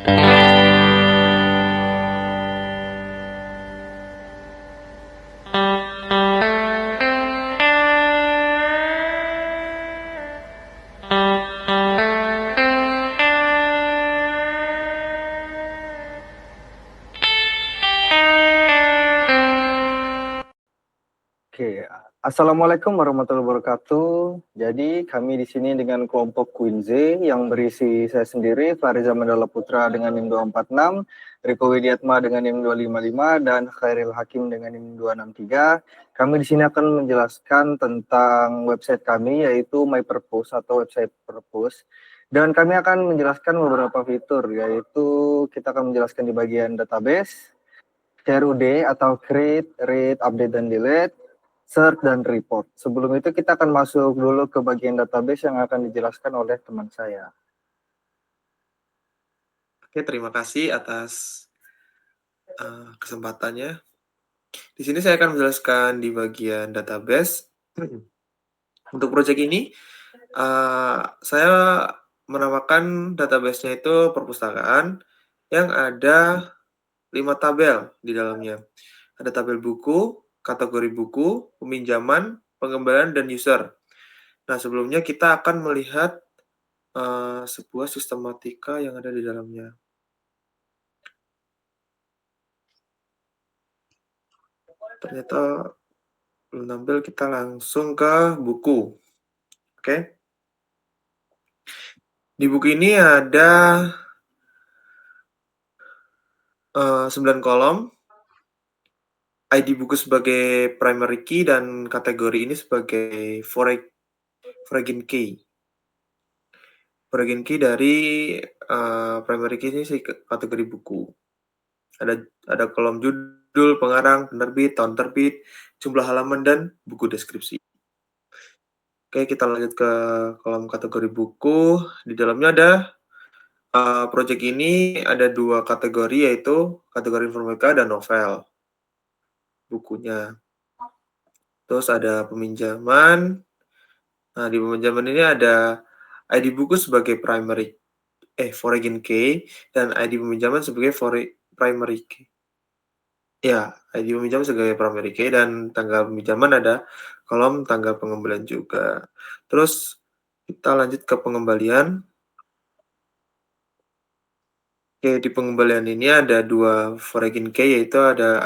Oke, Assalamualaikum warahmatullahi wabarakatuh. Jadi kami di sini dengan kelompok Queen Z yang berisi saya sendiri, Fariza Mandala Putra dengan NIM 246, Riko Widiatma dengan NIM 255, dan Khairil Hakim dengan NIM 263. Kami di sini akan menjelaskan tentang website kami yaitu My Purpose atau website Purpose. Dan kami akan menjelaskan beberapa fitur, yaitu kita akan menjelaskan di bagian database, CRUD atau create, read, update, dan delete, search, dan report. Sebelum itu kita akan masuk dulu ke bagian database yang akan dijelaskan oleh teman saya. Oke, terima kasih atas kesempatannya. Di sini saya akan menjelaskan di bagian database. Untuk proyek ini, saya menamakan database-nya itu perpustakaan yang ada 5 tabel di dalamnya. Ada tabel buku, kategori buku, peminjaman, pengembalian, dan user. Nah, sebelumnya kita akan melihat sebuah sistematika yang ada di dalamnya. Ternyata belum tampil, kita langsung ke buku. Oke. Di buku ini ada 9 kolom. ID buku sebagai primary key dan kategori ini sebagai foreign key. Foreign key dari primary key ini kategori buku. Ada kolom judul, pengarang, penerbit, tahun terbit, jumlah halaman, dan buku deskripsi. Oke, kita lanjut ke kolom kategori buku. Di dalamnya ada proyek ini ada 2 kategori, yaitu kategori informatika dan novel bukunya. Terus ada peminjaman. Nah, di peminjaman ini ada ID buku sebagai foreign key dan ID peminjaman sebagai primary key. Ya, ID peminjaman sebagai primary key dan tanggal peminjaman ada kolom tanggal pengembalian juga. Terus kita lanjut ke pengembalian. Oke, di pengembalian ini ada 2 foreign key, yaitu ada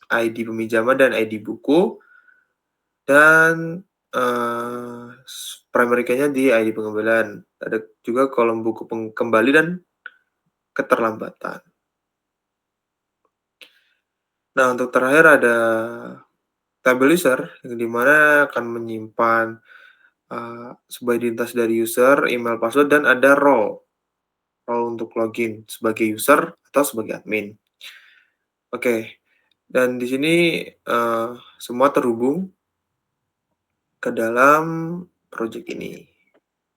ID peminjaman dan ID buku. Dan primary key-nya di ID pengembalian. Ada juga kolom buku kembali dan keterlambatan. Nah, untuk terakhir ada tabel user, yang dimana akan menyimpan sebuah identitas dari user, email, password, dan ada role untuk login sebagai user atau sebagai admin. Oke, dan di sini semua terhubung ke dalam project ini.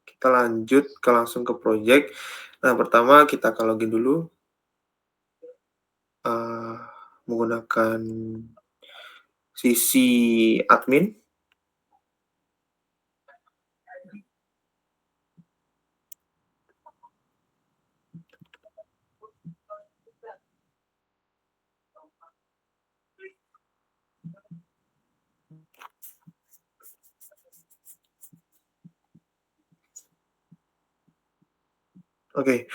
Kita lanjut langsung ke project. Nah, pertama kita akan login dulu menggunakan sisi admin. Oke.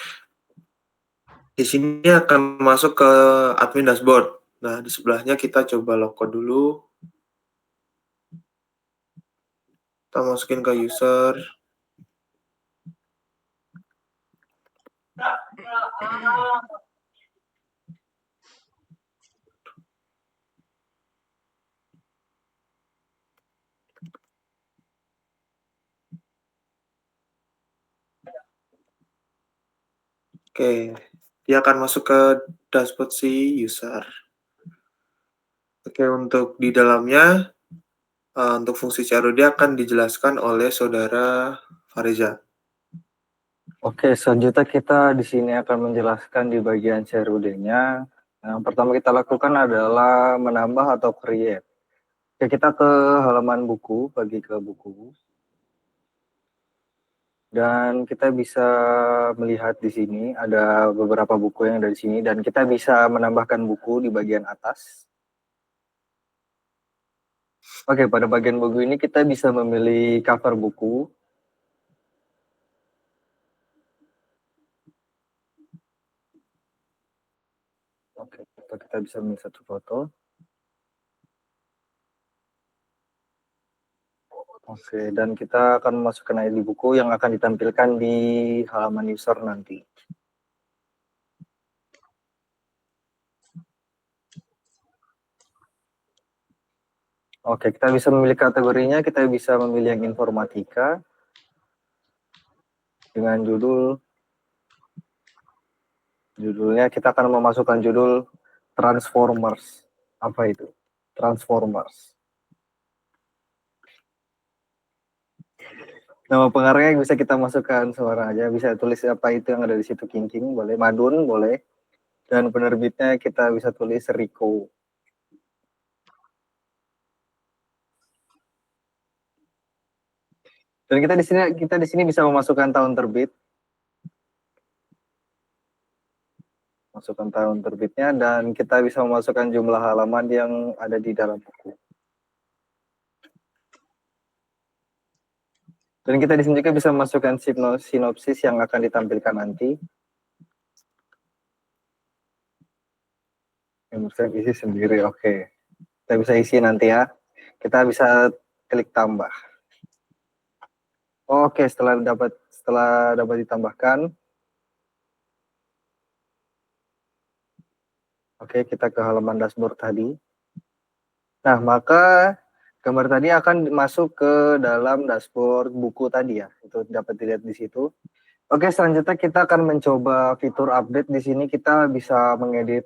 Di sini akan masuk ke admin dashboard. Nah, di sebelahnya kita coba login dulu. Kita masukin ke user. Oke, dia akan masuk ke dashboard si user. Oke, untuk di dalamnya, untuk fungsi CRUD akan dijelaskan oleh saudara Fariza. Oke, selanjutnya kita di sini akan menjelaskan di bagian CRUD-nya. Yang pertama kita lakukan adalah menambah atau create. Oke, kita ke halaman buku, bagi ke buku. Dan kita bisa melihat di sini ada beberapa buku yang ada di sini dan kita bisa menambahkan buku di bagian atas. Oke, pada bagian buku ini kita bisa memilih cover buku. Oke, kita bisa memilih satu foto. Oke, dan kita akan memasukkan ID buku yang akan ditampilkan di halaman user nanti. Oke, kita bisa memilih kategorinya, kita bisa memilih yang informatika dengan judulnya kita akan memasukkan judul Transformers. Apa itu? Transformers. Nama pengarangnya bisa kita masukkan sembarang aja, bisa tulis apa itu yang ada di situ, King, boleh, Madun, boleh. Dan penerbitnya kita bisa tulis Rico. Dan kita di sini bisa memasukkan tahun terbit. Masukkan tahun terbitnya dan kita bisa memasukkan jumlah halaman yang ada di dalam buku. Dan kita di sini juga bisa memasukkan sinopsis yang akan ditampilkan nanti. Yang bisa isi sendiri, oke. Kita bisa isi nanti ya. Kita bisa klik tambah. Oke, setelah dapat ditambahkan. Oke, kita ke halaman dashboard tadi. Nah, maka gambar tadi akan masuk ke dalam dashboard buku tadi ya. Itu dapat dilihat di situ. Oke, selanjutnya kita akan mencoba fitur update. Di sini kita bisa mengedit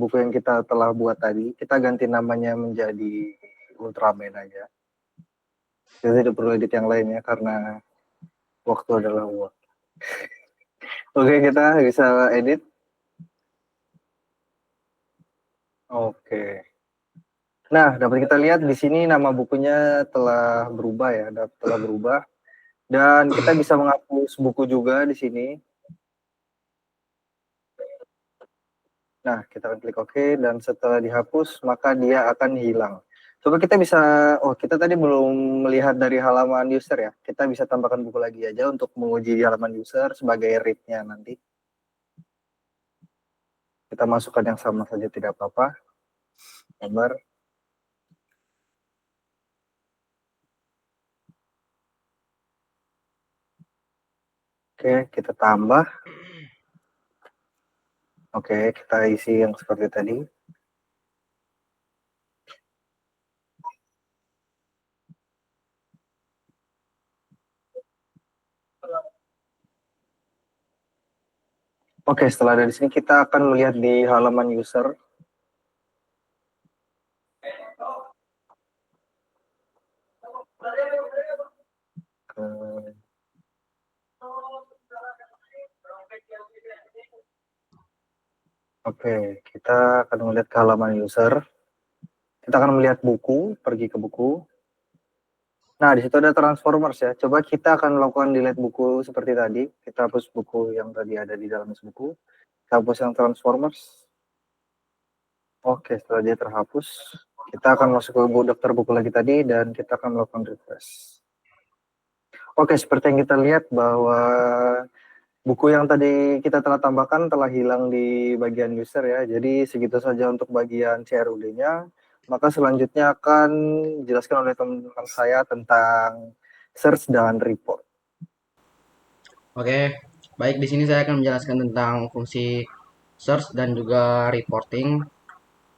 buku yang kita telah buat tadi. Kita ganti namanya menjadi Ultraman aja. Kita tidak perlu edit yang lainnya karena waktu adalah uang. Oke, kita bisa edit. Oke. Nah, dapat kita lihat di sini nama bukunya telah berubah ya, telah berubah. Dan kita bisa menghapus buku juga di sini. Nah, kita akan klik OK dan setelah dihapus maka dia akan hilang. Coba kita bisa, kita tadi belum melihat dari halaman user ya. Kita bisa tambahkan buku lagi aja untuk menguji di halaman user sebagai read-nya nanti. Kita masukkan yang sama saja tidak apa-apa. Gambar. Oke, kita tambah. Oke, kita isi yang seperti tadi. Oke, setelah dari sini kita akan melihat di halaman user. Oke, kita akan melihat ke halaman user. Kita akan melihat buku, pergi ke buku. Nah, di situ ada Transformers ya. Coba kita akan melakukan delete buku seperti tadi. Kita hapus buku yang tadi ada di dalam buku. Kita hapus yang Transformers. Oke, setelah dia terhapus, kita akan masuk ke daftar buku lagi tadi dan kita akan melakukan refresh. Oke, seperti yang kita lihat bahwa buku yang tadi kita telah tambahkan telah hilang di bagian user ya. Jadi segitu saja untuk bagian CRUD-nya. Maka selanjutnya akan dijelaskan oleh teman-teman saya tentang search dan report. Oke, baik, di sini saya akan menjelaskan tentang fungsi search dan juga reporting.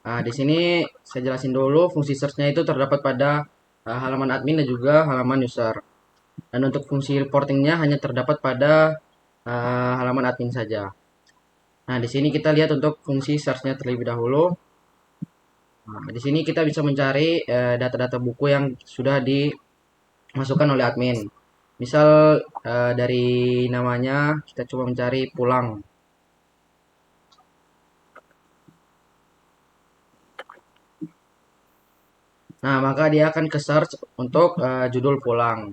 Nah, di sini saya jelasin dulu fungsi search-nya itu terdapat pada halaman admin dan juga halaman user. Dan untuk fungsi reporting-nya hanya terdapat pada halaman admin saja. Nah, di sini kita lihat untuk fungsi search-nya terlebih dahulu. Nah, di sini kita bisa mencari data-data buku yang sudah dimasukkan oleh admin. Misal dari namanya kita coba mencari pulang. Nah, maka dia akan ke search untuk judul pulang.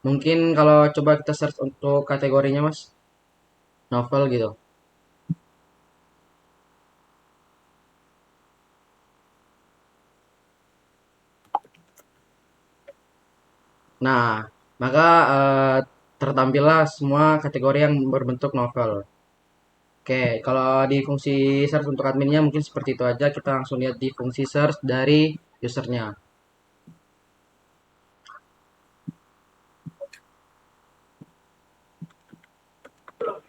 Mungkin kalau coba kita search untuk kategorinya Mas, novel gitu. Nah, maka tertampillah semua kategori yang berbentuk novel. Oke, kalau di fungsi search untuk adminnya mungkin seperti itu aja. Kita langsung lihat di fungsi search dari usernya.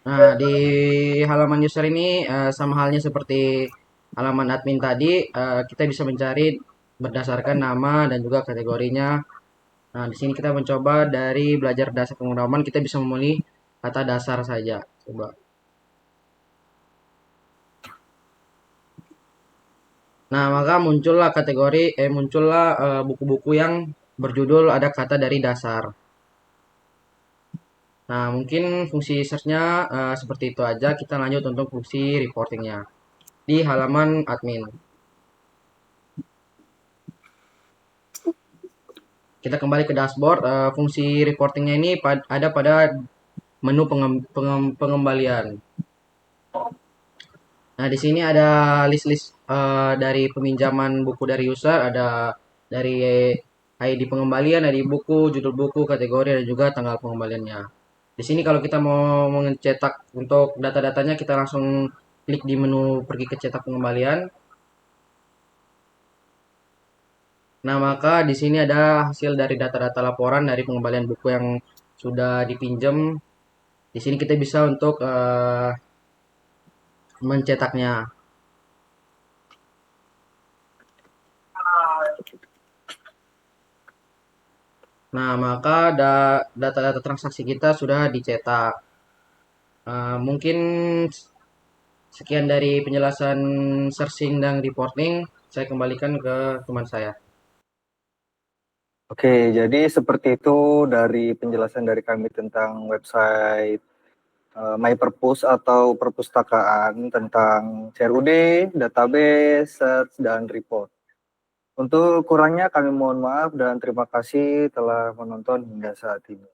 Nah, di halaman user ini sama halnya seperti halaman admin tadi, kita bisa mencari berdasarkan nama dan juga kategorinya. Nah, di sini kita mencoba dari belajar dasar pemrograman, kita bisa memilih kata dasar saja. Coba. Nah, maka muncullah buku-buku yang berjudul ada kata dari dasar. Nah, mungkin fungsi search-nya seperti itu aja. Kita lanjut untuk fungsi reporting-nya di halaman admin. Kita kembali ke dashboard. Fungsi reporting-nya ini ada pada menu pengembalian. Nah, di sini ada list-list dari peminjaman buku dari user, ada dari ID pengembalian, ID buku, judul buku, kategori, dan juga tanggal pengembaliannya. Di sini kalau kita mau mencetak untuk data-datanya, kita langsung klik di menu pergi ke cetak pengembalian. Nah, maka di sini ada hasil dari data-data laporan dari pengembalian buku yang sudah dipinjam. Di sini kita bisa untuk mencetaknya. Nah, maka data-data transaksi kita sudah dicetak. Mungkin sekian dari penjelasan searching dan reporting. Saya kembalikan ke teman saya. Oke, jadi seperti itu dari penjelasan dari kami tentang website My Perpus atau perpustakaan tentang CRUD, database, search, dan report. Untuk kurangnya kami mohon maaf dan terima kasih telah menonton hingga saat ini.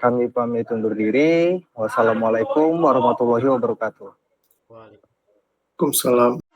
Kami pamit undur diri. Wassalamualaikum warahmatullahi wabarakatuh. Waalaikumsalam. Waalaikumsalam.